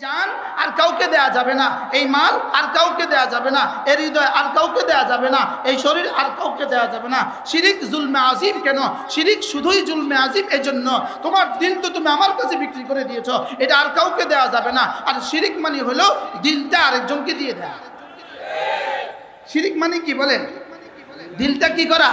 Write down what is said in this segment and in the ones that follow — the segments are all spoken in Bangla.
জান আর কাউকে দেয়া যাবে না, এই মাল আর কাউকে দেয়া যাবে না, এই হৃদয় আর কাউকে দেয়া যাবে না, এই শরীর আর কাউকে দেয়া যাবে না। শিরিক জুলমে আজিম। কেন শিরিক শুধুই জুলমে আজিম? এজন্য তোমার দিল তো তুমি আমার কাছে বিক্রি করে দিয়েছো, এটা আর কাউকে দেয়া যাবে না। আর শিরিক মানে হলো দিলটা আরেকজনকে দিয়ে দেয়া। শিরিক মানে কি বলেন? দিলটা কি করা?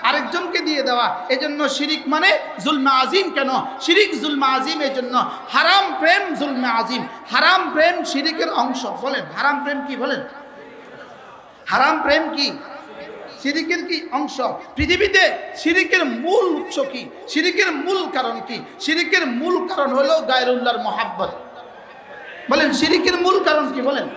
আরেকজনকে দিয়ে দেওয়া। এজন্য শিরিক মানে জুলমে আজিম। কেন শিরিক জুলমে আজিম? এজন্য হারাম প্রেম জুলমে আজিম। হারাম প্রেম শিরিকের অংশ। বলেন হারাম প্রেম কি? বলেন হারাম প্রেম কি? শিরিকের কি অংশ? পৃথিবীতে শিরিকের মূল উৎস কি? শিরিকের মূল কারণ কি? শিরিকের মূল কারণ হলো গায়রুল্লাহর মহাব্বত। বলেন শিরিকের মূল কারণ কি? বলেন।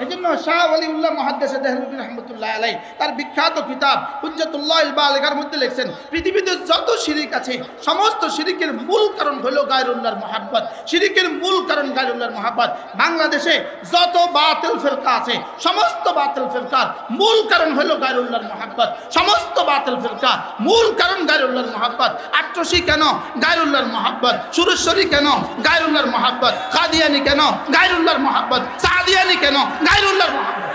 এজন্য শাহ ওয়ালিউল্লাহ মুহাদ্দিস দেহলভী রাহমাতুল্লাহ আলাইহি তার বিখ্যাত কিতাব হুজ্জাতুল্লাহিল বালিগার মধ্যে লিখছেন, পৃথিবীতে যত শিরিক আছে সমস্ত শিরিকের মূল কারণ হলো গায়রুল্লাহর মহাব্বত। শিরিকের মূল কারণ গায়রুল্লাহর মহাব্বত। বাংলাদেশে যত বাতিল ফিরকা আছে সমস্ত বাতিল ফিরকার মূল কারণ হলো গায়রুল্লাহর মহাব্বত। সমস্ত বাতিল ফিরকা মূল কারণ গায়রুল্লাহর মহাব্বত। আট্রসি কেন? গায়রুল্লাহর মহাব্বত। সুরেশ্বরী কেন? গায়রুল্লাহর মহাব্বত। কাদিয়ানি কেন? গায়রুল্লাহর মহাব্বত। সাদিয়ানি কেন? গায়রুল্লাহর মহাব্বত।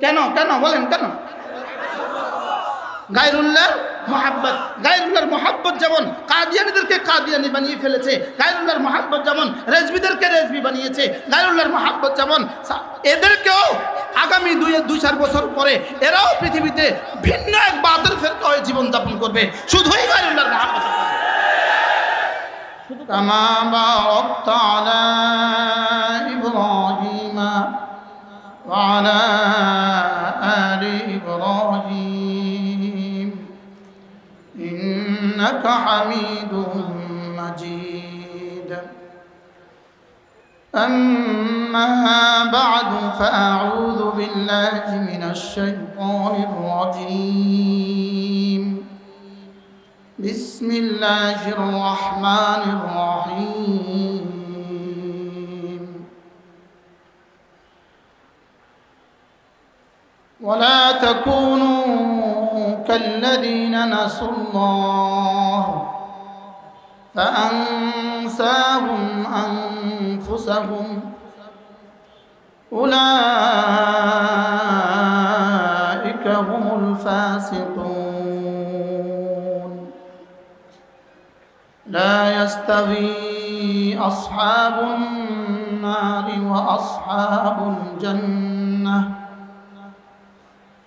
কেন কেন বলেন কেন? গায়রুল্লাহর মহাব্বত। গায়রুল্লাহর মহাব্বত যেমন কাদিয়ানীদেরকে কাদিয়ানি বানিয়ে ফেলেছে, গায়রুল্লাহর মহাব্বত যেমন রেজবিদেরকে রেজবি বানিয়েছে, গায়রুল্লাহর মহাব্বত যেমন এদেরকেও আগামী 2-4 বছর পরে এরাও পৃথিবীতে ভিন্ন এক বাতিল ফিরকা হয়ে জীবনযাপন করবে, শুধুই গায়রুল্লাহর মহাব্বত। كما باركت على إبراهيم وعلى آل إبراهيم إنك حميد مجيد. أما بعد فأعوذ بالله من الشيطان الرجيم. بسم الله الرحمن الرحيم. ولا تكونوا كالذين نسوا الله فأنساهم أنفسهم أولئك هم الفاسقون. لا يستوي أصحاب النار وأصحاب الجنة.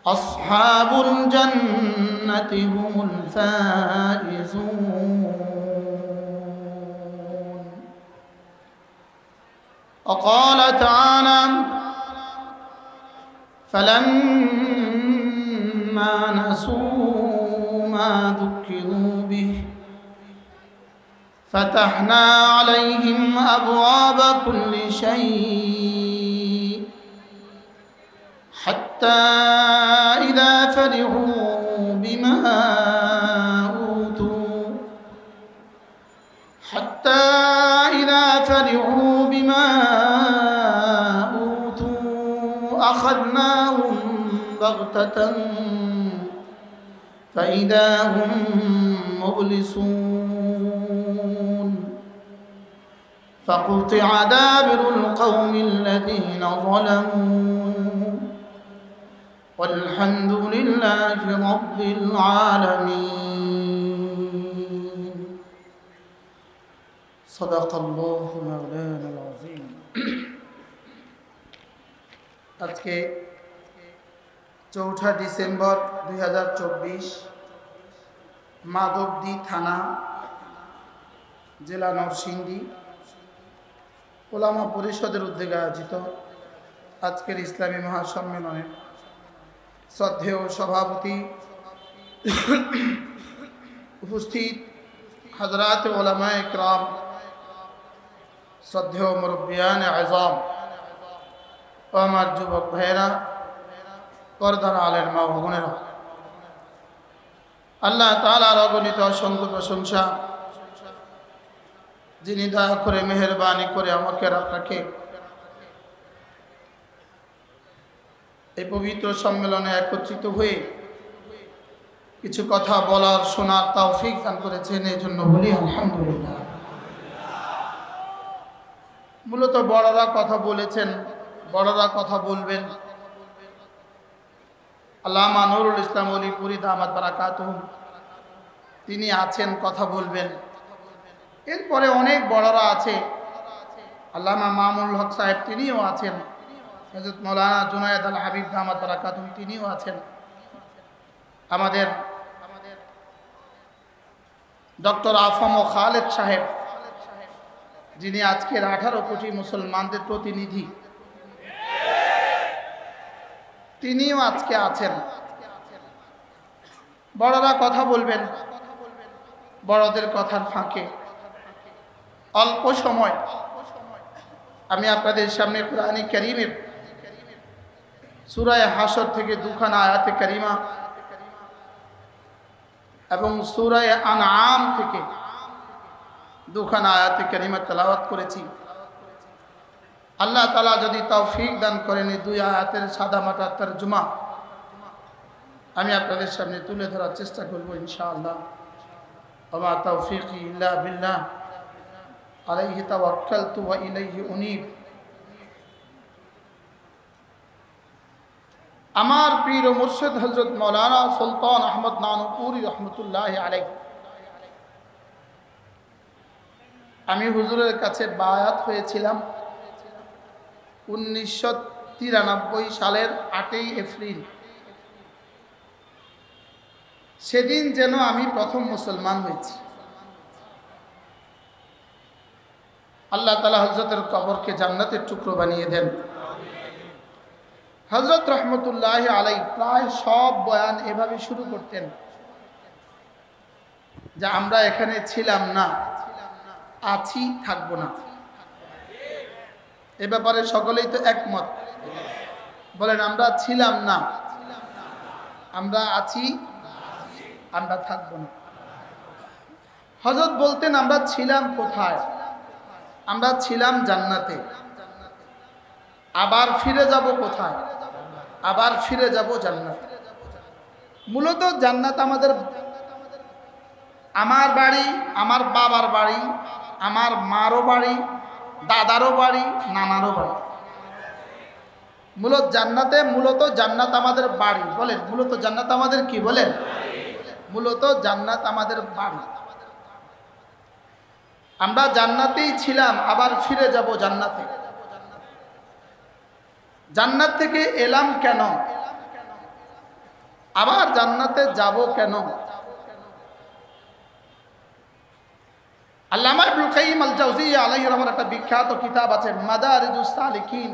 أصحاب الجنة هم الفائزون. وقال تعالى: فلما نسوا ما ذكروا به فتحنا عليهم أبواب كل شيء حتى إذا فرحوا بما أوتوا أخذناهم بغتة فإذا هم مبلسون. فقطع دابر القوم الذين ظلموا والحمد لله رب العالمين. صدق الله مولانا العظيم. আজকে 4 ডিসেম্বর 2024 মাধবদী থানা, জেলা নরসিংদী ওলামা পরিষদের উদ্যোগে আয়োজিত আজকের ইসলামী মহাসম্মেলনের শ্রদ্ধেয় সভাপতি, উপস্থিত হযরত উলামায়ে কেরাম, শ্রদ্ধেয় মুরব্বিয়ানে আযম ও আমার যুবক ভাইয়েরা, পর্দার আলের মা ও বোনেরা, আল্লাহ তাআলার অগণিত অসংখ্য প্রশংসা, যিনি দয়া করে মেহেরবানি করে আমাকে আপনাকে এই পবিত্র সম্মেলনে একত্রিত হয়ে কিছু কথা বলার শোনার তৌফিক দান করেছেন, এই জন্য বলি আলহামদুলিল্লাহ। মূলত বড়রা কথা বলেছেন, বড়রা কথা বলবেন। আল্লামা নুরুল ইসলাম অলিপুরি দামাত বারাকাতুহু তিনি আছেন, কথা বলবেন। এরপরে অনেক বড়রা আছে, আল্লামা মামুনুল হক সাহেব তিনিও আছেন, হযরত মাওলানা জুনায়েদ আল হাবিব দামাত বারাকাতুহু তিনিও আছেন, আমাদের ডক্টর আফম ও খালেদ সাহেব যিনি আজকের 18 কোটি মুসলমানদের প্রতিনিধি, তিনিও আজকে আছেন। বড়রা কথা বলবেন, বড়দের কথার ফাঁকে অল্প সময় আমি আপনাদের সামনে কুরআন কারীমের সূরা হাশর থেকে দুখানা আয়াতে কারিমা এবং সূরা আনআম থেকে দুখানা আয়াতে কারিমা তেলাওয়াত করেছি। আল্লাহ তাআলা যদি তৌফিক দান করেন এই দুই আয়াতের সাদামাটা তরজমা আমি আপনাদের সামনে তুলে ধরার চেষ্টা করব ইনশাআল্লাহ। ওয়া তাওফীকি ইল্লা বিল্লাহ আলাইহি তাওয়াক্কালতু ওয়া ইলাইহি উনীব। আমার পীর ও মুর্শিদ হযরত মাওলানা সুলতান আহমদ নানুপুরি রহমতুল্লাহি আলাইহি, আমি হুজুরের কাছে বায়াত হয়েছিলাম 1993 সালের 8ই এপ্রিল। সেদিন যেন আমি প্রথম মুসলমান হয়েছি। আল্লাহ তাআলা হযরতের কবরকে জান্নাতের টুকরো বানিয়ে দেন। হযরত রহমতুল্লাহি আলাইহি প্রায় সব বয়ান এভাবে শুরু করতেন যে আমরা এখানে ছিলাম না, আছি, থাকব না। এ ব্যাপারে সকলেই তো একমত, বলেন আমরা ছিলাম না, আমরা আছি, আমরা থাকব না। হযরত বলতেন আমরা ছিলাম কোথায়? আমরা ছিলাম জান্নাতে। আবার ফিরে যাব কোথায়? আবার ফিরে যাব জান্নাতে। মূলত জান্নাত আমাদের, আমার বাড়ি, আমার বাবার বাড়ি, আমার মারও বাড়ি, দাদারও বাড়ি, নানারও বাড়ি। মূলত জান্নাত আমাদের বাড়ি। বলেন মূলত জান্নাত আমাদের কি? বলেন মূলত জান্নাত আমাদের বাড়ি। আমরা জান্নাতেই ছিলাম, আবার ফিরে যাব জান্নাতে। জান্নাত থেকে এলাম কেন? আবার জান্নাতে যাব কেন? আল্লামা ইবনুল কাইয়িম আল জাওজিয়্যা আলাইহির রহমার একটা বিখ্যাত কিতাব আছে মাদারিজুস সালিকিন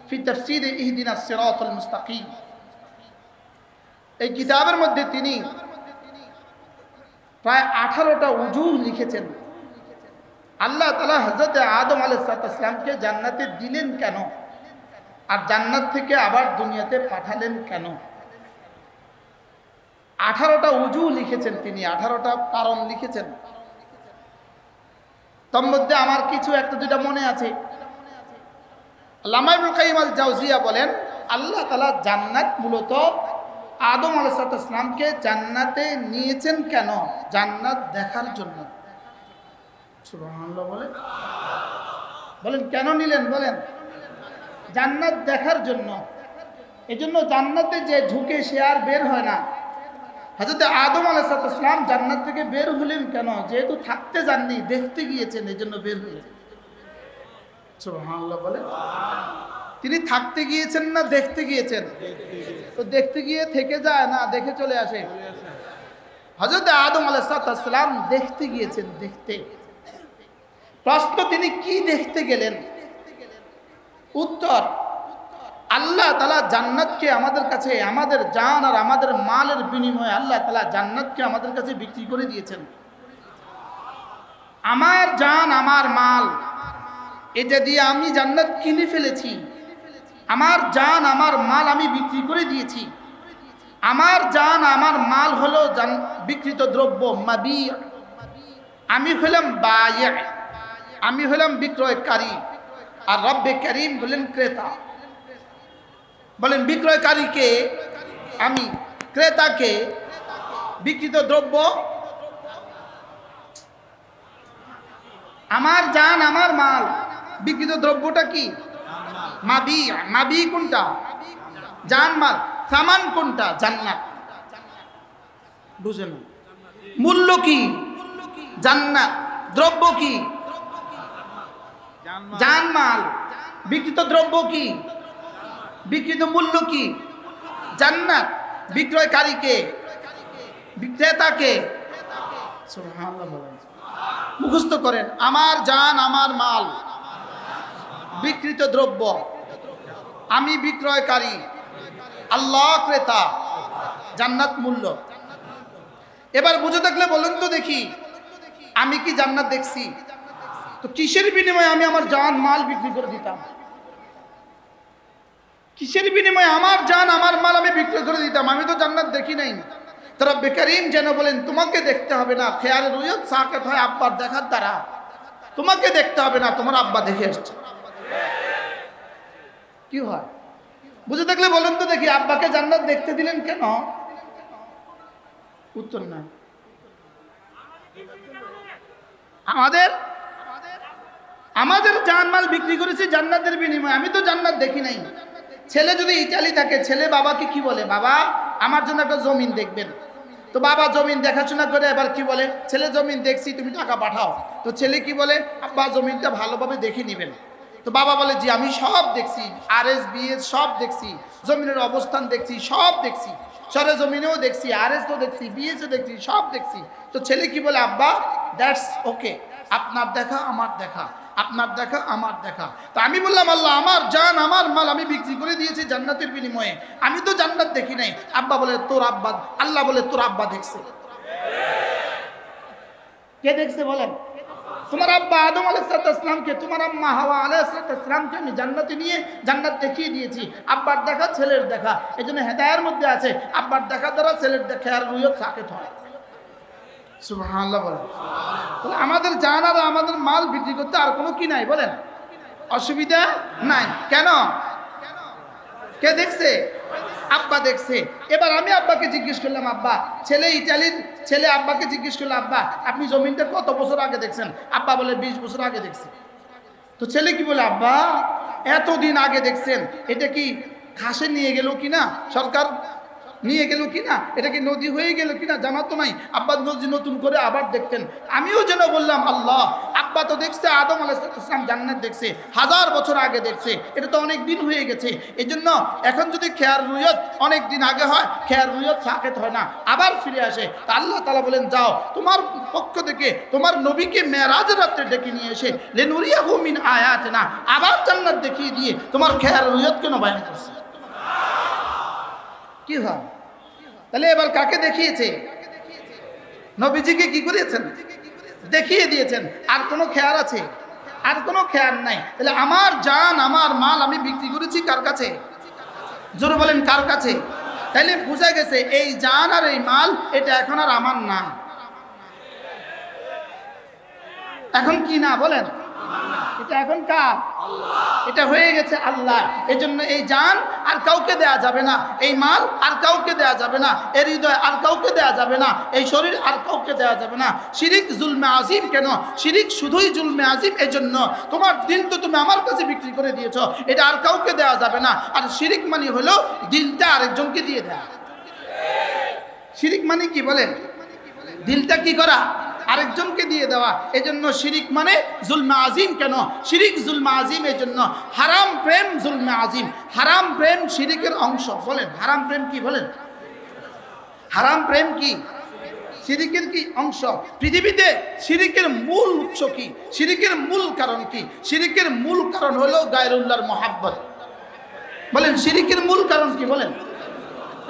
ফি তাফসীর ইহদিনাস সিরাতাল মুস্তাকিম। এই কিতাবের মধ্যে তিনি প্রায় 18টা উজুহ লিখেছেন। আল্লাহ তাআলা হযরত আদম আলাইহিস সালামকে জান্নাতে দিলেন কেন, আর জান্নাত থেকে আবার দুনিয়াতে পাঠালেন কেন? 18টা উজুহ লিখেছেন তিনি, 18টা কারণ লিখেছেন। তার মধ্যে আমার কিছু একটা দুইটা মনে আছে। আল্লামা ইবনুল কাইয়িম আল জাওজিয়্যা বলেন আল্লাহ তাআলা জান্নাত মূলত আদম আলাইহিস সালামকে জান্নাতে নিয়েছেন কেন? জান্নাত দেখার জন্য। সুবহানাল্লাহ বলেন কেন নিলেন? বলেন জান্নাত দেখার জন্য। এজন্য জান্নাতে যে ঢুকে সে আর বের হয় না। হযরত আদম আলাইহিস সালাম জান্নাত থেকে বের হলেন কেন? যেহেতু থাকতে যাননি, দেখতে গিয়েছেন, এজন্য বের হলেন। সুবহানাল্লাহ বলেন। তিনি থাকতে গিয়েছেন না দেখতে গিয়েছেন? তো দেখতে গিয়ে থেকে যায় না, দেখে চলে আসে। হযরত আদম আলাইহিস সালাম দেখতে গিয়েছেন, দেখতে। প্রশ্ন তিনি কি দেখতে গেলেন? উত্তর আল্লাহ তাআলা জান্নাতকে আমাদের কাছে, আমাদের জান আর আমাদের মালের বিনিময়ে আল্লাহ তাআলা জান্নাতকে আমাদের কাছে বিক্রি করে দিয়েছেন। আমার জান, আমার মাল, এটা দিয়ে আমি জান্নাত কিনে ফেলেছি। আমার জান, আমার মাল আমি বিক্রি করে দিয়েছি। আমার জান, আমার মাল হলো বিক্রিত দ্রব্য, মাবি। আমি হলাম বায়ে, আমি হলাম বিক্রয়কারী, আর রব্বে কারীম হলেন ক্রেতা। বলেন বিক্রয়কারীকে আমি, ক্রেতাকে? বিকৃত দ্রব্য, আমার জান আমার মাল, বিকৃত দ্রব্যটা কি? মাবি। মাবি কোনটা? জান মাল। সামান কোনটা? জান্নাত। বুঝে না? মূল্য কি? জান্নাত। দ্রব্য কি? জান মাল। বিকৃত দ্রব্য কি? বিকৃত মূল্য কি? জান্নাত। বিক্রয়কারীকে, বিক্রেতাকে সুবহানাল্লাহ বলেন, মুখস্থ করেন। আমার জান আমার মাল, বিকৃত দ্রব্য, আমি বিক্রয়কারী, আল্লাহ ক্রেতা, জান্নাত মূল্য। এবার বুঝে থাকলে বলেন তো দেখি, আমি কি জান্নাত দেখছি? তো কিসের বিনিময়ে আমি আমার জান মাল বিক্রি করে দিতাম? কিসের বিনিময়ে আমার জান আমার মাল আমি বিক্রি করে দিতাম? আমি তো জান্নাত দেখি নাই। তো রব্বে কারীম যেন বলেন, তোমাকে দেখতে হবে না, খেয়াল রুয়ত সাকেত হয় আব্বার দেখার দ্বারা। তোমাকে দেখতে হবে না, তোমার আব্বা দেখে এসছে। কি হয় বুঝে থাকলে বলেন তো দেখি, আব্বাকে জান্নাত দেখতে দিলেন কেন? উত্তর নাই। আমাদের জানমাল বিক্রি করেছি জান্নাতের বিনিময়ে, আমি তো জান্নাত দেখি নাই। ছেলে যদি ইটালি থাকে, ছেলে বাবাকে কি বলে? বাবা আমার জন্য একটা জমিন দেখবেন। তো বাবা জমিন দেখাশোনা করে এবার কি বলে? ছেলে জমিন দেখছি, তুমি টাকা পাঠাও। তো ছেলে কি বলে? আব্বা জমিনটা ভালোভাবে দেখে নেবেন। তো বাবা বলে, জি আমি সব দেখছি, RS BS সব দেখছি, জমিনের অবস্থান দেখছি, সব দেখছি, সরে জমিনেও দেখছি, RS তো দেখছি, BS ও দেখছি, সব দেখছি। তো ছেলে কি বলে? আব্বা দ্যাটস ওকে, আপনার দেখা আমার দেখা, আপনার দেখা আমার দেখা। তো আমি বললাম, আল্লাহ আমার জান আমার মাল আমি বিক্রি করে দিয়েছি জান্নাতের বিনিময়ে, আমি তো জান্নাত দেখি নাই। আব্বা বলে, তোর আব্বা, আল্লাহ বলে, তোর আব্বা দেখছে। কে দেখছে বলেন? তোমার আব্বা আদম আলাইহিস সালামকে, তোমার আম্মা হাওয়া আলাইহিস সালামকে আমি জান্নাতে নিয়ে জান্নাত দেখিয়ে দিয়েছি। আব্বার দেখা ছেলের দেখা, এই জন্য হেদায়ের মধ্যে আছে আব্বার দেখা দ্বারা ছেলের দেখা আর রুয়ত সাকেত হয়। সুবহানাল্লাহ বলেন। তাহলে আমাদের জান আর আমাদের মাল বিক্রি করতে আর কোনো কি নাই বলেন? অসুবিধা নাই। কেন? কে দেখছে? আব্বা দেখছে। এবার আমি আব্বাকে জিজ্ঞেস করলাম, আব্বা, ছেলে ইটালির ছেলে আব্বাকে জিজ্ঞেস করলো, আব্বা আপনি জমিনটা কত বছর আগে দেখছেন? আব্বা বলে 20 বছর আগে দেখছি। তো ছেলে কি বলে, আব্বা এতদিন আগে দেখছেন, এটা কি খাসে নিয়ে গেল কিনা, সরকার নিয়ে গেল কিনা, এটা কি নদী হয়ে গেল কিনা জানা তো নাই। আব্বা নদী নতুন করে আবার দেখতেন। আমিও যেন বললাম, আল্লাহ আব্বা তো দেখছে আদম আলাইহিস সালাম জান্নাত দেখছে, 1000 বছর আগে দেখছে, এটা তো অনেক দিন হয়ে গেছে। এই জন্য এখন যদি খেয়ার রুয়ত অনেক দিন আগে হয়, খেয়ার রুয়ত সাকেত হয় না, আবার ফিরে আসে। তা আল্লাহ তাআলা বলেন, যাও তোমার পক্ষ থেকে তোমার নবীকে মেরাজের রাত্রে ডেকে নিয়ে এসে লিনুরিয়াহু মিন আয়াতিনা, আবার জান্নাত দেখিয়ে দিয়ে তোমার খেয়ার রুয়ত কেন বয়ান করছে? কি হয়? তাহলে এবার কাকে দেখিয়েছে? নবীজিকে কি করেছেন? দেখিয়ে দিয়েছেন। আর কোনো খেয়াল আছে? আর কোনো খেয়াল নাই। তাহলে আমার জান আমার মাল আমি বিক্রি করেছি কার কাছে? জোরে বলেন, কার কাছে? তাহলে বোঝা গেছে এই জান আর এই মাল এটা এখন আর আমার না। এখন কি না বলেন? এটা এখন কার? এটা হয়ে গেছে আল্লাহ। এজন্য এই জান আর কাউকে দেয়া যাবে না, এই মাল আর কাউকে দেয়া যাবে না, এই হৃদয় আর কাউকে দেয়া যাবে না, এই শরীর আর কাউকে দেয়া যাবে না। শিরিক জুলমে আজিম। কেন শিরিক শুধুই জুলমে আজিম? এজন্য তোমার দিল তো তুমি আমার কাছে বিক্রি করে দিয়েছো, এটা আর কাউকে দেয়া যাবে না। আর শিরিক মানে হলো দিলটা আরেকজনকে দিয়ে দেয়া। শিরিক মানে কি বলেন? দিলটা কি করা? আরেকজনকে দিয়ে দেওয়া। এজন্য শিরিক মানে জুলমে আজিম। কেন শিরিক জুলমে আজিম? এজন্য হারাম প্রেম জুলমে আজিম। হারাম প্রেম শিরিকের অংশ। বলেন হারাম প্রেম কি? বলেন হারাম প্রেম কি? শিরিকের কি অংশ? পৃথিবীতে শিরিকের মূল উৎস কি? শিরিকের মূল কারণ কি? শিরিকের মূল কারণ হলো গায়রুল্লাহর মহাব্বত। বলেন শিরিকের মূল কারণ কি? বলেন।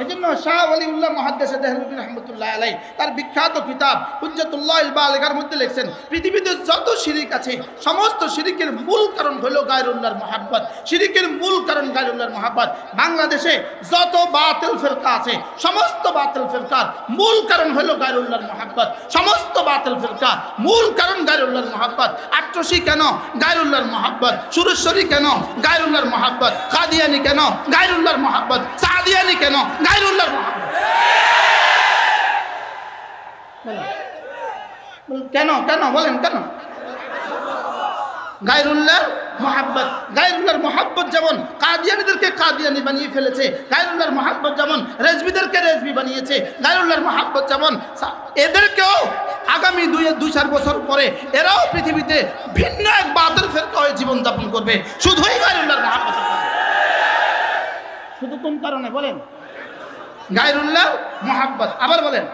এজন্য শাহ ওয়ালিউল্লাহ মুহাদ্দিস দেহলভী রাহমাতুল্লাহ আলাইহি তার বিখ্যাত কিতাব হুজ্জাতুল্লাহিল বালিগার মধ্যে লিখছেন, পৃথিবীতে যত শিরিক আছে সমস্ত শিরিকের মূল কারণ হলো গায়রুল্লাহর মহাব্বত। শিরিকের মূল কারণ গায়রুল্লাহর মহাব্বত। বাংলাদেশে যত বাতিল ফিরকা আছে সমস্ত বাতিল ফিরকার মূল কারণ হলো গায়রুল্লাহর মহাব্বত। সমস্ত বাতিল ফিরকা মূল কারণ গায়রুল্লাহর মহাব্বত। আট্রসি কেন? গায়রুল্লাহর মহাব্বত। সুরেশ্বরী কেন? গায়রুল্লাহর মহাব্বত। কাদিয়ানি কেন? গায়রুল্লাহর মহাব্বত। সাদিয়ানি কেন? গায়রুল্লাহর মহাব্বত। কেন কেন বলেন কেন? গায়রুল্লাহর মোহাব্বত, গায়রুল্লাহর মোহাব্বত যেমন কাদিয়ানীদেরকে কাদিয়ানী বানিয়ে ফেলেছে, গায়রুল্লাহর মোহাব্বত যেমন রেজবিদেরকে রেজবি বানিয়েছে, গায়রুল্লাহর মোহাব্বত যেমন এদেরকেও আগামী 2-4 বছর পরে এরাও পৃথিবীতে ভিন্ন এক বাতিল ফিরকা হয়ে জীবনযাপন করবে, শুধুই গায়রুল্লাহর মোহাব্বত। শুধু কোন কারণে বলেন? গায়রুল্লাহর মোহাব্বত। আবার বলেন,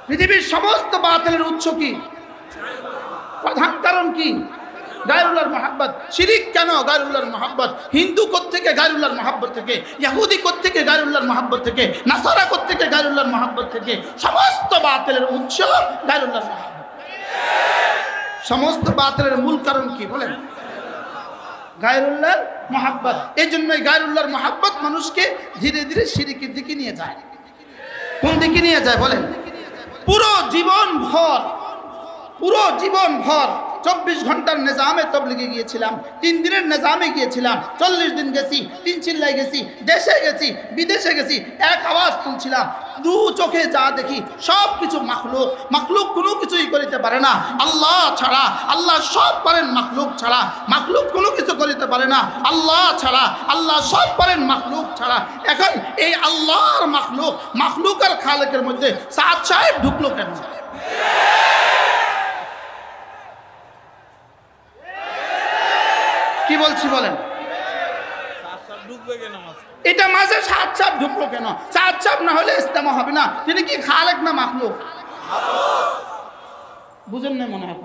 পৃথিবীর সমস্ত বাতিলের উৎস কি? প্রধান কারণ কি? গায়রুল্লাহর মোহাব্বত। শিরিক কেন? গায়রুল্লাহর মোহাব্বত। হিন্দু কোত্থেকে? গায়রুল্লাহর মোহাব্বত থেকে। ইহুদি কোত্থেকে? গায়রুল্লাহর মোহাব্বত থেকে। নাসারা কোত্থেকে? গায়রুল্লাহর মোহাব্বত থেকে। সমস্ত বাতিলের উৎস গায়রুল্লাহর মোহাব্বত। সমস্ত বাতিলের মূল কারণ কি বলেন? গায়রুল্লাহর মোহাব্বত। এই জন্যই গায়রুল্লাহর মোহাব্বত মানুষকে ধীরে ধীরে শিরিকের দিকে নিয়ে যায়। কোন দিকে নিয়ে যায় বলেন? পুরো জীবন ভর 24 ঘন্টার নিজামে তবলিগে গিয়েছিলাম, 3 দিনের নিজামে গিয়েছিলাম, 40 দিন গেছি, 3 চিল্লায় গেছি, দেশে গেছি, বিদেশে গেছি, এক আওয়াজ তুলছিলাম, 2 চোখে যা দেখি সব কিছু মাখলুক। মাখলুক কোনো কিছুই করিতে পারে না আল্লাহ ছাড়া। আল্লাহ সব পারেন মাখলুক ছাড়া। মাখলুক কোনো কিছু করিতে পারে না আল্লাহ ছাড়া। আল্লাহ সব পারেন মাখলুক ছাড়া। এখন এই আল্লাহর মাখলুক আর খালেকের মধ্যে সাদ সাহেব ঢুকলো কেন? কি বলছি বলেন? এটা মাঝে সাত সাপ ঢুকলো কেন? সাত সাপ না হলে ইস্তেমা হবে না। তিনি কি খালেক না মাখলুক? বুঝেন না মনে হয়?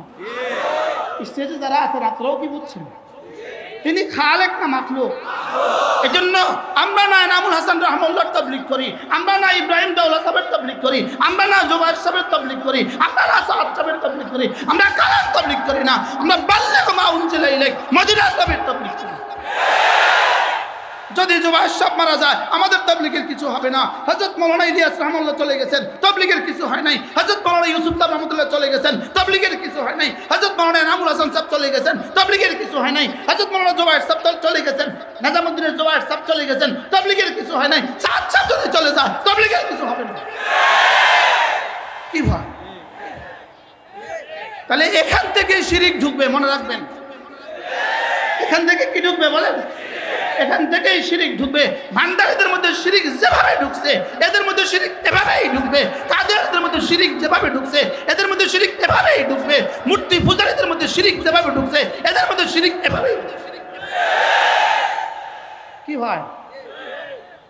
স্টেজে যারা আছে রাত্রেও কি বুঝছেন? তিনি খালেক না মাখলুক? এজন্য আমরা না এনামুল হাসান রহমাতুল্লাহর তাবলীগ করি, আমরা না ইব্রাহিম দাউলা সাহেবের তাবলীগ করি, আমরা না জুবাইর সাহেবের তাবলীগ করি, আমরা না সাদ সাহেবের তাবলীগ করি, আমরা কালার তাবলীগ করি না, আমরা বাল্লিগ মা উনজিলা ইলাইক মদিনা সাহেবের তাবলীগ করি। যদি জুবাইর সাহেব মারা যায় আমাদের তাবলীগের কিছু হবে না। হযরত মাওলানা ইলিয়াস রহমাতুল্লাহ চলে গেছেন, তাবলীগের কিছু হয় নাই। হযরত মাওলানা ইউসুফ সাহেব রহমাতুল্লাহ চলে গেছেন, তাবলীগের কিছু হয় নাই। হযরত মাওলানা এনামুল হাসান সাহেব চলে গেছেন, তাবলীগের কিছু হয় নাই। হযরত মাওলানা জুবাইর সাহেব চলে গেছেন, নিজামউদ্দিনের জুবাইর সাহেব চলে গেছেন, তাবলীগের কিছু হয় নাই। সাত সাহেব যদি চলে যায় তাবলীগের কিছু হবে না। কি ভয়? তাহলে এখান থেকে শিরিক ঢুকবে, মনে রাখবেন। এখান থেকে কি ঢুকবে বলেন? এখান থেকেই শিরিক ঢুকবে। ভান্ডারীদের মধ্যে শিরিক যেভাবে ঢুকছে এদের মধ্যে শিরিক এভাবেই ঢুকবে। কাদেরদের মধ্যে শিরিক যেভাবে ঢুকছে এদের মধ্যে শিরিক এভাবেই ঢুকবে। মূর্তি পূজারীদের মধ্যে শিরিক যেভাবে ঢুকছে এদের মধ্যে শিরিক এভাবেই ঢুকছে। কি হয়?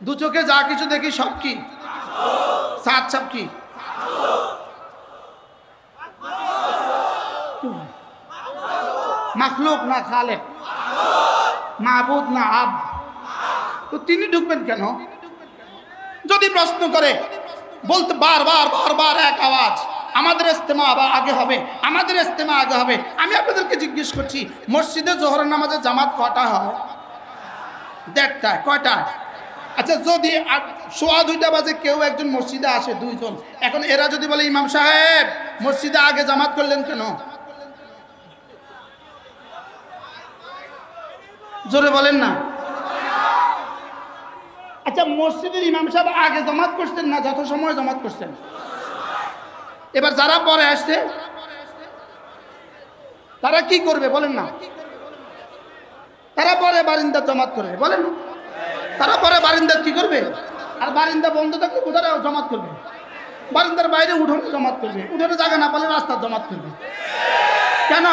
2 চোখে যা কিছু দেখি সব কি? সাত সব কি? মাখলুক না খালেক, মাবুদ না আব, তো তিনি ঢুকবেন কেন? যদি প্রশ্ন করে বলতে বারবার এক আওয়াজ, আমাদের ইস্তেমা আগে হবে, আমাদের ইস্তেমা আগে হবে। আমি আপনাদেরকে জিজ্ঞেস করছি, মসজিদে জোহরের নামাজে জামাত কটা হয়? 1:30। কয়টায়? আচ্ছা, যদি 2:15 বাজে কেউ একজন মসজিদে আসে, 2 জন, এখন এরা যদি বলে ইমাম সাহেব মসজিদে আগে জামাত করলেন কেন? জোরে বলেন না। আচ্ছা, মসজিদের ইমাম সাহেব আগে জামাত করছেন না যত সময় জামাত করছেন? এবার যারা পরে আসছে তারা কি করবে বলেন না? তারা পরে বারিন্দা জামাত করবে, বলেন। তারা পরে বারিন্দা কি করবে? আর বারিন্দা বন্ধ থাকলে কোথায় জামাত করবে? বারিন্দার বাইরে উঠোনে জামাত করবে, উঠোনে জায়গা না পালে রাস্তা জামাত করবে। কেন?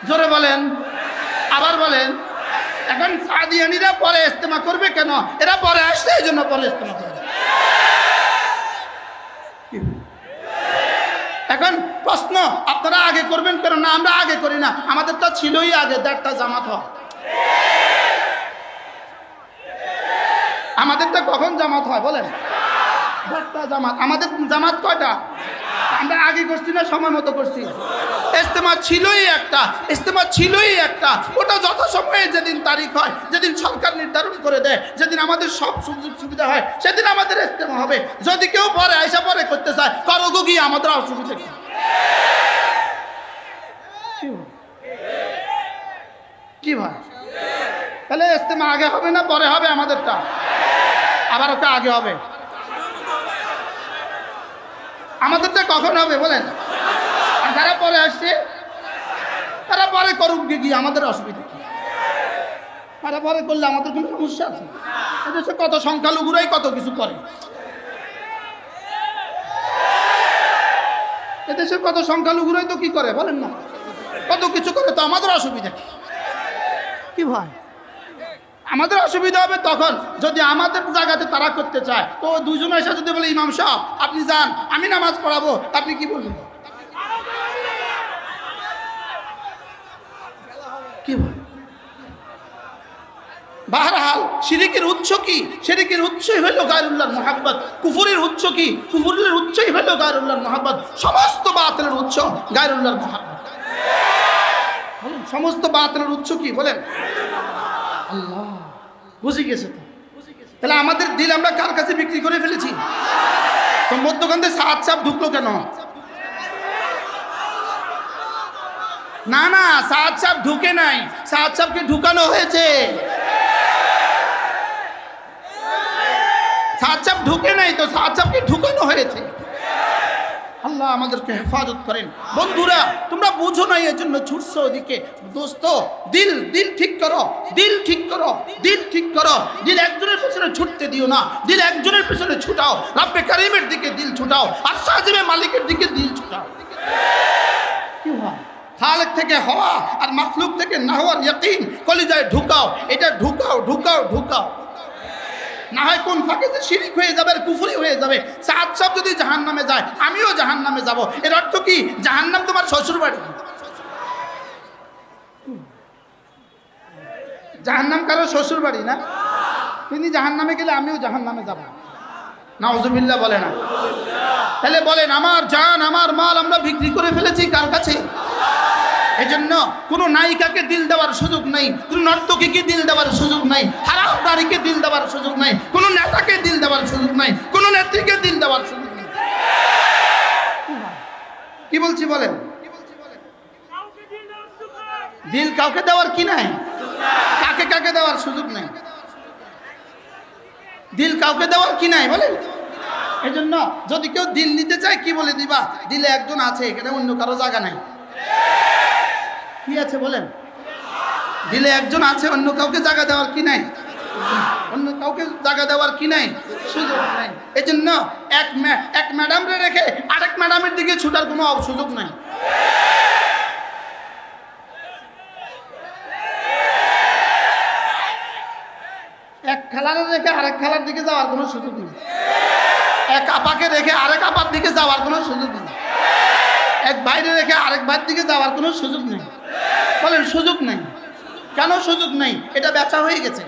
জোরে বলেন, আবার বলেন। এখন সাদিয়ানীরা পরে ইস্তেমা করবে কেন? এরা পরে আসছে, এই জন্য পরে ইস্তেমা করবে। এখন প্রশ্ন, আপনারা আগে করবেন কেন? না, আমরা আগে করি না, আমাদেরটা ছিলই আগে। 1:30 জামাত হয়, আমাদেরটা কখন জামাত হয় বলেন? 1:30 জামাত। আমাদের জামাত কয়টা? আমরা আগে করছি না সময় মতো করছি? ইস্তেমা ছিলই একটা, ওটা যত সময়ে যেদিন তারিখ হয়, যেদিন সরকার নির্ধারণ করে দেয়, যেদিন আমাদের সব সুযোগ সুবিধা হয়, সেদিন আমাদের ইস্তেমা হবে। যদি কেউ পরে আইসা পরে করতে চায়, করো গিয়ে, আমাদের অসুবিধা কি? কি ভাই? তাহলে ইস্তেমা আগে হবে না পরে হবে? আমাদেরটা আবার ওটা আগে হবে। কখন হবে বলেন? আর যারা পরে আসছে তারা পরে করুক কি, আমাদের অসুবিধা কি? তারা পরে করলে আমাদের কোনো সমস্যা আছে? এদেশে কত সংখ্যালঘুরাই কত কিছু করে, এদেশের কত সংখ্যালঘুরাই তো কি করে বলেন না, কত কিছু করে, তো আমাদের অসুবিধা কি? কি ভাই, আমাদের অসুবিধা হবে তখন যদি আমাদের জায়গাতে তারা করতে চায়। তো দুজন এসে যদি বলে ইমাম সাহেব আপনি যান, আমি নামাজ পড়াবো, আপনি কি বলবেন? কি বল? বাহরহাল শিরিকের উৎস কি? শিরিকের উৎসই হইল গায়রুল্লাহর মুহাব্বত। কুফরের উৎস কি? কুফরের উৎসই হইল গায়রুল্লাহর মুহাব্বত। সমস্ত বাতিলের উৎস গায়রুল্লাহর মুহাব্বত। বলেন সমস্ত বাতিলের উৎস কি বলেন? আল্লাহ। বুঝে গেছে তো? তাহলে আমাদের দিল আমরা কার কাছে বিক্রি করে ফেলেছি? তো মধ্যখানে সাত চাপ ঢুকলো কেন? না না, সাত চাপ ঢুকে নাই, সাত চাপকে ঢুকানো হয়েছে। সাত চাপ ঢুকে নাই তো, সাত চাপকে ঢুকানো হয়েছে। আল্লাহ আমাদেরকে হেফাজত করেন। বন্ধুরা তোমরা বুঝো না, এর জন্য ছুটছো ওদিকে। দোস্ত দিল দিল ঠিক করো, দিল ঠিক করো, দিল ঠিক করো। দিল একজনের পেছনে ছুটতে দিও না, দিল একজনের পেছনে ছুটাও। রব্বে কারিমের দিকে দিল ছুটাও, আর সাজিবে মালিকের দিকে দিল ছুটাও। কি হয়? খালেক থেকে হওয়া আর মাখলুক থেকে না হওয়ার ইয়াকিন কলিজায় ঢুকাও। এটা ঢুকাও ঢুকাও ঢুকাও, না হয় কোন ফাঁকে যে শিরিক হয়ে যাবে আর কুফরি হয়ে যাবে। সাত সব যদি জাহান্নামে যায় আমিও জাহান্নামে যাব। এর অর্থ কি? জাহান্নাম তোমার শ্বশুর বাড়ি, জাহান্নাম কারো শ্বশুর বাড়ি না। তিনি জাহান্নামে গেলে আমিও জাহান্নামে যাব। নাউজুবিল্লাহ বলে না? তাহলে বলেন আমার জান আমার মাল আমরা বিক্রি করে ফেলেছি কার কাছে? এজন্য কোনো নায়িকাকে দিল দেওয়ার সুযোগ নাই, কোনো নর্তকীকে দিল দেওয়ার সুযোগ নাই, হারাম নারীকে দিল দেওয়ার সুযোগ নাই, কোনো নেতাকে দিল দেওয়ার সুযোগ নাই, কোনো নেত্রীকে দিল দেওয়ার সুযোগ নাই। কি বলছি বলেন? দিল কাউকে দেওয়ার কি নাই? কাকে কাকে দেওয়ার সুযোগ নাই? দিল কাউকে দেওয়ার কি নাই বলেন? এজন্য যদি কেউ দিল নিতে চায় কি বলে দিবা? দিলে একজন আছে, এখানে অন্য কারো জায়গা নাই। কি আছে বলেন? দিলে একজন আছে, অন্য কাউকে জায়গা দেওয়ার কি নাই? অন্য কাউকে জায়গা দেওয়ার কি নাই? সুযোগ নাই। এই জন্য এক ম্যাডামরে রেখে আরেক ম্যাডামের দিকে ছুটার কোনো সুযোগ নাই। এক খেলারে রেখে আরেক খেলার দিকে যাওয়ার কোনো সুযোগ নেই। এক আপাকে রেখে আরেক আপার দিকে যাওয়ার কোনো সুযোগ নেই। এক ভাইরে রেখে আরেক ভাইয়ের দিকে যাওয়ার কোনো সুযোগ নেই। বলেন সুযোগ নেই। কেন সুযোগ নেই? এটা বেচা হয়ে গেছে।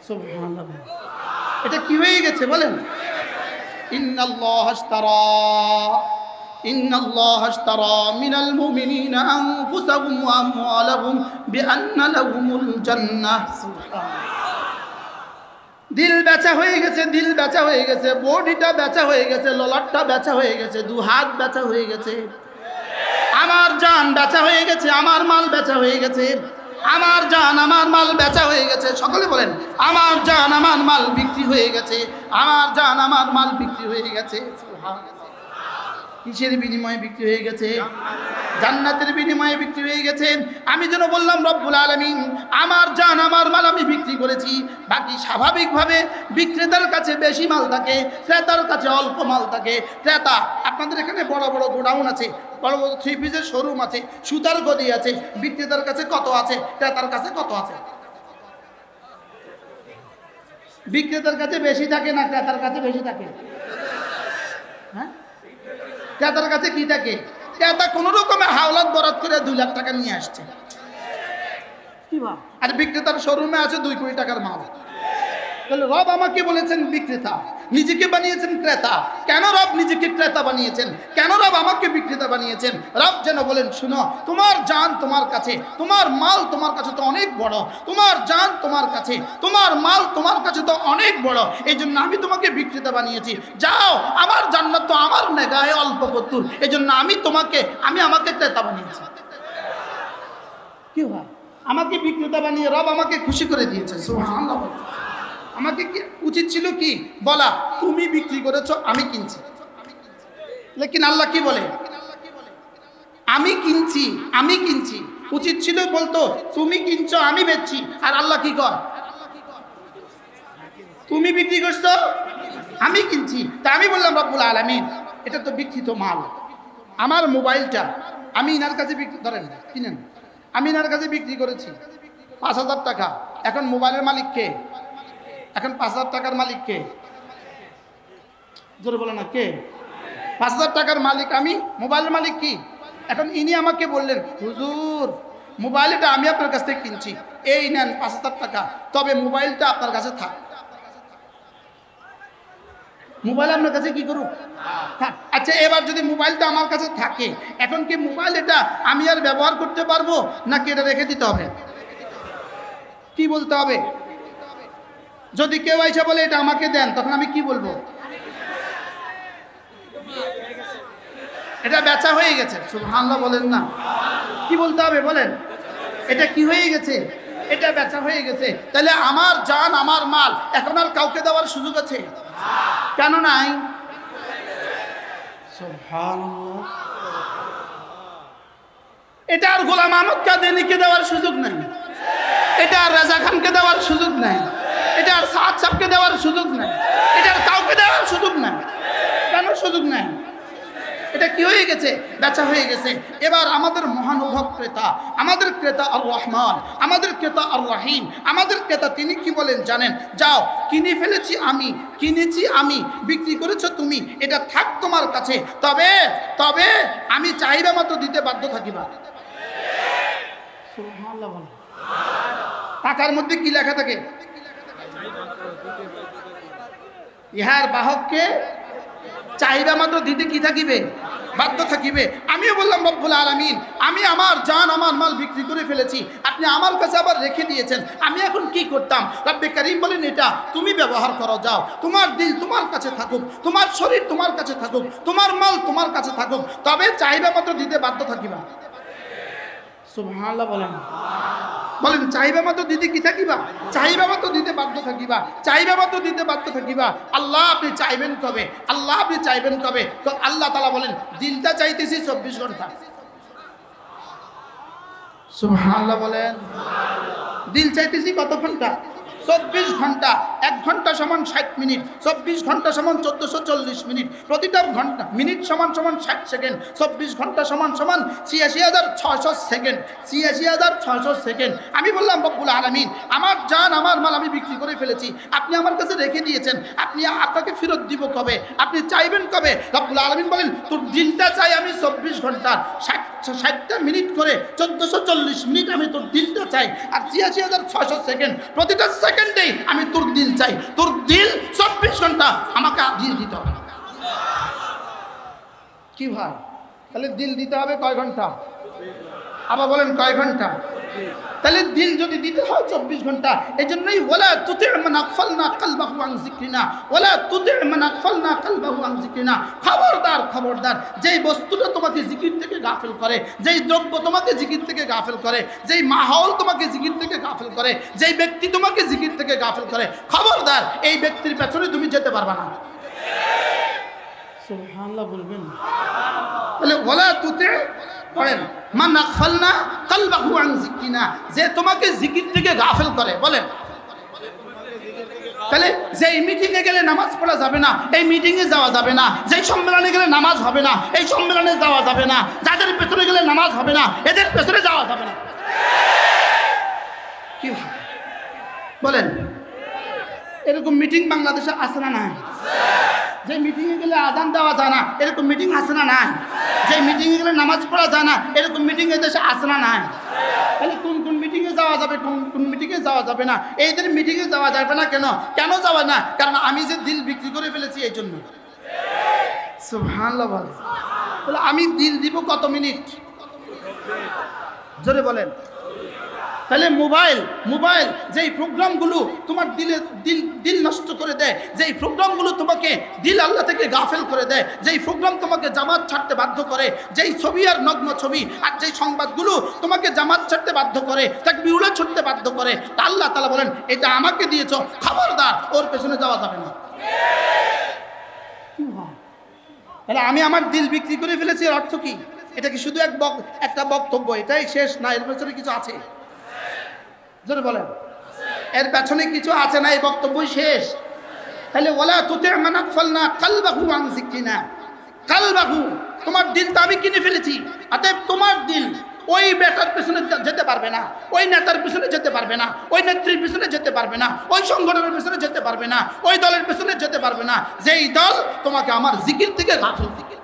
সুবহানাল্লাহ, এটা কি হয়ে গেছে বলেন? ইন্নাল্লাহ আশতারা মিনাল মুমিনিনা আনফুসাহুম ওয়া আমওয়ালাহুম বিআন্না লাহুমুল জান্নাহ। দিল বেচা হয়ে গেছে, দিল বেচা হয়ে গেছে, বডিটা বেচা হয়ে গেছে, ললাটটা বেচা হয়ে গেছে, দু হাত বেচা হয়ে গেছে, আমার জান বেচা হয়ে গেছে, আমার মাল বেচা হয়ে গেছে, আমার জান আমার মাল বেচা হয়ে গেছে। সকলে বলেন আমার জান আমার মাল বিক্রি হয়ে গেছে, আমার জান আমার মাল বিক্রি হয়ে গেছে। কিসের বিনিময়ে বিক্রি হয়ে গেছে? জান্নাতের বিনিময়ে বিক্রি হয়ে গেছে। আমি যেন বললাম রব্বুল আলামিন আমার জান আমার মাল আমি বিক্রি করেছি। বাকি স্বাভাবিকভাবে বিক্রেতার কাছে বেশি মাল থাকে, ক্রেতার কাছে অল্প মাল থাকে। ক্রেতা, আপনাদের এখানে বড় বড় গোডাউন আছে, বড় বড় থ্রি পিসের শোরুম আছে, সুতার গদি আছে, বিক্রেতার কাছে কত আছে, ক্রেতার কাছে কত আছে? বিক্রেতার কাছে বেশি থাকে না ক্রেতার কাছে বেশি থাকে? হ্যাঁ, ক্রেতার কাছে কি থাকে? ক্রেতা কোন রকমের হাওলাত বরাদ করে 2 লাখ টাকা নিয়ে আসছে, আর বিক্রেতার শোরুমে আছে 2 কোটি টাকার মাল। তাহলে রব আমাকে বলেছেন বিক্রেতা, নিজেকে বানিয়েছেন ক্রেতা। কেন রব নিজেকে ক্রেতা বানিয়েছেন? কেন রব আমাকে বিক্রেতা বানিয়েছেন? রব যেন বলেন শুনো, তোমার জান তোমার কাছে, তোমার মাল তোমার কাছে তো অনেক বড়, তোমার জান তোমার কাছে, তোমার মাল তোমার কাছে তো অনেক বড়, এই জন্য আমি তোমাকে বিক্রেতা বানিয়েছি। যাও, আমার জান্নাত তো আমার নেগাহে অল্প কতুর, এই জন্য আমি আমাকে ক্রেতা বানিয়েছি। কি হয়? আমাকে বিক্রেতা বানিয়ে রব আমাকে খুশি করে দিয়েছে। সুবহানাল্লাহ। আমাকে কি উচিত ছিল কি বলা, তুমি বিক্রি করেছো আমি কিনছি। লেকিন আল্লাহ কি বলে? আমি কিনছি, আমি কিনছি। উচিত ছিল বলতো তুমি কিনছো আমি বেচছি। আর আল্লাহ কি কয়? তুমি বিক্রি করছো আমি কিনছি। তা আমি বললাম রব্বুল আলামিন এটা তো বিক্রিত মাল। আমার মোবাইলটা আমি ইনার কাছে বিক্রি করেন কিনেন, আমি ইনার কাছে বিক্রি করেছি 5,000 টাকা। এখন মোবাইলের মালিক কে? এখন 5,000 টাকার মালিক কে? জোরে বলে না কে? 5,000 টাকার মালিক আমি, মোবাইলের মালিক কি? এখন ইনি আমাকে বললেন হুজুর মোবাইলটা আমি আপনার কাছ থেকে কিনছি, এই নেন 5,000 টাকা, তবে মোবাইলটা আপনার কাছে থাক। মোবাইল আপনার কাছে কি করুক? থাক। আচ্ছা এবার যদি মোবাইলটা আমার কাছে থাকে, এখন কি মোবাইল এটা আমি আর ব্যবহার করতে পারবো নাকি এটা রেখে দিতে হবে? কি বলতে হবে? যদি কেউ এসে বলে এটা আমাকে দেন, তখন আমি কি বলবো? এটা বেচা হয়ে গেছে। সুবহানাল্লাহ বলেন না, কি বলতে হবে বলেন? এটা কি হয়ে গেছে? এটা বেচা হয়ে গেছে। তাহলে আমার জান আমার মাল এখন আর কাউকে দেওয়ার সুযোগ আছে? কেন নাই? সুবহানাল্লাহ। এটা আর গোলাম আহমদ কাদিয়ানীকে দেওয়ার সুযোগ নাই, এটা আর রাজা খানকে দেওয়ার সুযোগ নাই, এটা আর সাদ সাহেবকে দেওয়ার সুযোগ নাই, এটা আর কাউকে দেওয়ার সুযোগ নাই। কেন সুযোগ নাই? এটা কি হয়ে গেছে? বেচা হয়ে গেছে। এবার আমাদের মহানুভব ক্রেতা, আমাদের ক্রেতা আর রহমান, আমাদের ক্রেতা আর রহিম, আমাদের ক্রেতা তিনি কি বলেন জানেন? যাও কিনে ফেলেছি আমি, কিনেছি আমি, বিক্রি করেছো তুমি, এটা থাক তোমার কাছে, তবে তবে আমি চাহিদা মতো দিতে বাধ্য থাকিবা। সুবহানাল্লাহ বলেন। টাকার মধ্যে কি লেখা থাকে? ইহার বাহককে চাহিদা মাত্র দিতে কি থাকিবে? বাধ্য থাকিবে। আমিও বললাম রব্বুল আলামিন আমি আমার জান আমার মাল বিক্রি করে ফেলেছি, আপনি আমার কাছে আবার রেখে দিয়েছেন, আমি এখন কি করতাম? রব্বে কারীম বলেন এটা তুমি ব্যবহার করো, যাও, তোমার দিল তোমার কাছে থাকুক, তোমার শরীর তোমার কাছে থাকুক, তোমার মাল তোমার কাছে থাকুক, তবে চাহিদা মাত্র দিতে বাধ্য থাকিবা। সুবহানাল্লাহ বলেন। বলেন চাহিদা মতো দিতে কি থাকিবা? চাহিদা মতো দিতে বাধ্য থাকিবা, চাহিদা মতো দিতে বাধ্য থাকিবা। আল্লাহ আপনি চাইবেন কবে? আল্লাহ আপনি চাইবেন কবে? তো আল্লাহ তাআলা বলেন দিলটা চাইতেছি 24 ঘন্টা। সুবহানাল্লাহ বলেন। দিল চাইতেছি কত ঘন্টা? 24 ঘন্টা। 1 ঘন্টা সমান 60 মিনিট, 24 ঘন্টা সমান 1440 মিনিট, প্রতিটা ঘন্টা মিনিট সমান সমান 60 সেকেন্ড, 24 ঘন্টা সমান সমান 86,600 সেকেন্ড, 86,600 সেকেন্ড। আমি বললাম রব্বুল আলামিন আমার জান আমার মাল আমি বিক্রি করে ফেলেছি, আপনি আমার কাছে রেখে দিয়েছেন, আপনাকে ফেরত দিব কবে? আপনি চাইবেন কবে? রব্বুল আলামিন বলেন তোর দিলটা চাই আমি 24 ঘন্টা 60টা মিনিট করে 1440 মিনিট আমি তোর দিলটা চাই, আর 86,600 সেকেন্ড, প্রতিটা সেকেন্ডেই আমি তোর দিল চাই। তোর দিল 24 ঘন্টা আমাকে দিয়ে দিতে হবে। কি ভাই? তাহলে দিল দিতে হবে কয় ঘন্টা? আবার বলেন কয় ঘন্টা? তাহলে দিল যদি দিতে হয় 24 ঘন্টা, এই জন্যই ওয়ালা তুতি মান আগফালনা কলবাহু আন যিকরিনা, ওয়ালা তুতি মান আগফালনা কলবাহু আন যিকরিনা। খবরদার খবরদার, যেই বস্তুটা তোমাকে জিকির থেকে গাফিল করে, যেই দ্রব্য তোমাকে জিকির থেকে গাফিল করে, যেই মাহৌল তোমাকে জিকির থেকে গাফিল করে, যেই ব্যক্তি তোমাকে জিকির থেকে গাফিল করে, খবরদার এই ব্যক্তির পেছনে তুমি যেতে পারবে না। সুবহানাল্লাহ বলবেন। তাহলে ওয়ালা তুতি পড়েন মান আগফালনা কলবাহু আন যিকরিনা, যে তোমাকে জিকির থেকে গাফিল করে। বলেন তাহলে যেই মিটিংয়ে গেলে নামাজ পড়া যাবে না, এই মিটিংয়ে যাওয়া যাবে না, যেই সম্মেলনে গেলে নামাজ হবে না, এই সম্মেলনে যাওয়া যাবে না, যাদের পেছনে গেলে নামাজ হবে না, এদের পেছনে যাওয়া যাবে না। কি বলেন? এরকম মিটিং বাংলাদেশে আছে না নাই? যে মিটিংয়ে গেলে আজান দেওয়া যায় না, এরকম মিটিং আছে না নাই? যে মিটিংয়ে গেলে নামাজ পড়া যায় না, এরকম মিটিং এই দেশে আছে না নাই? তাহলে কোন কোন মিটিংয়ে যাওয়া যাবে, কোন কোন মিটিংয়ে যাওয়া যাবে না? এইদের মিটিংয়ে যাওয়া যাবে না কেন? কেন যাওয়া না? কারণ আমি যে দিল বিক্রি করে ফেলেছি এই জন্য। সুবহানাল্লাহ বলেন। তাহলে আমি দিল দিব কত মিনিট? জোরে বলেন। তাহলে মোবাইল যেই প্রোগ্রামগুলো তোমার দিল নষ্ট করে দেয়, যেই প্রোগ্রামগুলো তোমাকে দিল আল্লাহ থেকে গাফেল করে দেয়, যেই প্রোগ্রাম তোমাকে জামাত ছাড়তে বাধ্য করে, যেই ছবি আর নগ্ন ছবি আর যেই সংবাদগুলো তোমাকে জামাত ছাড়তে বাধ্য করে, তাকবীর ছুটতে বাধ্য করে, তা আল্লাহ তাআলা বলেন এটা আমাকে দিয়েছো, খবরদার ওর পেছনে যাওয়া যাবে না। তাহলে আমি আমার দিল বিক্রি করে ফেলেছি, এর অর্থ কি? এটা কি শুধু একটা বক্তব্য, এটাই শেষ না? এর পেছনে কিছু আছে? জোরে বলেন, এর পেছনে কিছু আছে না? এই বক্তব্যই শেষ? তাহলে ওয়ালা তুতি মান আগফালনা কালবাহু আন যিকরিনা, কালবাহু, তোমার দিলটা আমি কিনে ফেলেছি। অতএব তোমার দিল ওই বেটার পেছনে যেতে পারবে না, ওই নেতার পেছনে যেতে পারবে না, ওই নেত্রীর পেছনে যেতে পারবে না, ওই সংগঠনের পেছনে যেতে পারবে না, ওই দলের পেছনে যেতে পারবে না, যেই দল তোমাকে আমার জিকির থেকে গাফিল থেকে।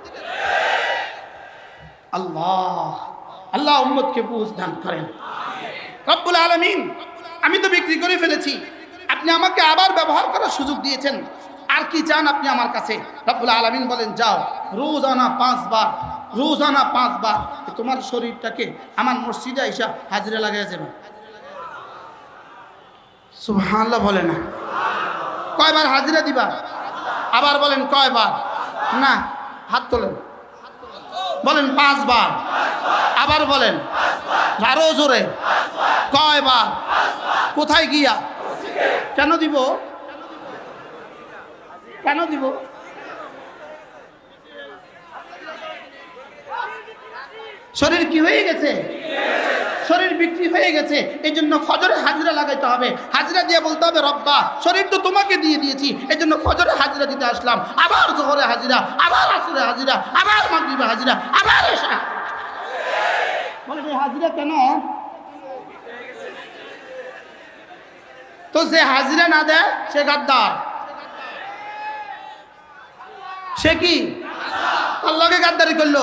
আল্লাহ আল্লাহ উম্মতকে বুঝ দান করেন। রব্বুল আলামিন, আমি তো বিক্রি করে ফেলেছি, আপনি আমাকে আবার ব্যবহার করার সুযোগ দিয়েছেন, আর কি চান আপনি আমার কাছে? রব্বুল আলামিন বলেন, যাও রোজানা 5 বার, রোজানা 5 বার তোমার শরীরটাকে আমার মসজিদে আইসা হাজিরা লাগাইয়া যাবে। সুবহানাল্লাহ বলে না? কয়বার হাজিরা দিবা? আবার বলেন কয়বার? না, হাত তোলেন, বলেন 5 বার। আবার বলেন আরো জোরে, কয়বার? কোথায় গিয়া? কেন দিব? কেন দিব? শরীর কি হয়ে গেছে? শরীর বিক্রি হয়ে গেছে। এই জন্য ফজরে হাজিরা লাগাইতে হবে। হাজিরা দিয়ে বলতে হবে, রব্বা শরীর তো তোমাকে দিয়ে দিয়েছি, এই জন্য ফজরে হাজিরা দিতে আসলাম, আবার জোহরে হাজিরা, আবার আসরে হাজিরা, আবার মাগরিবে হাজিরা, আবার এশা। বলে এই হাজিরা কেন? তো যে হাজিরা না দেয় সে গাদ্দার। সে কি আল্লাহকে গাদ্দারি করলো?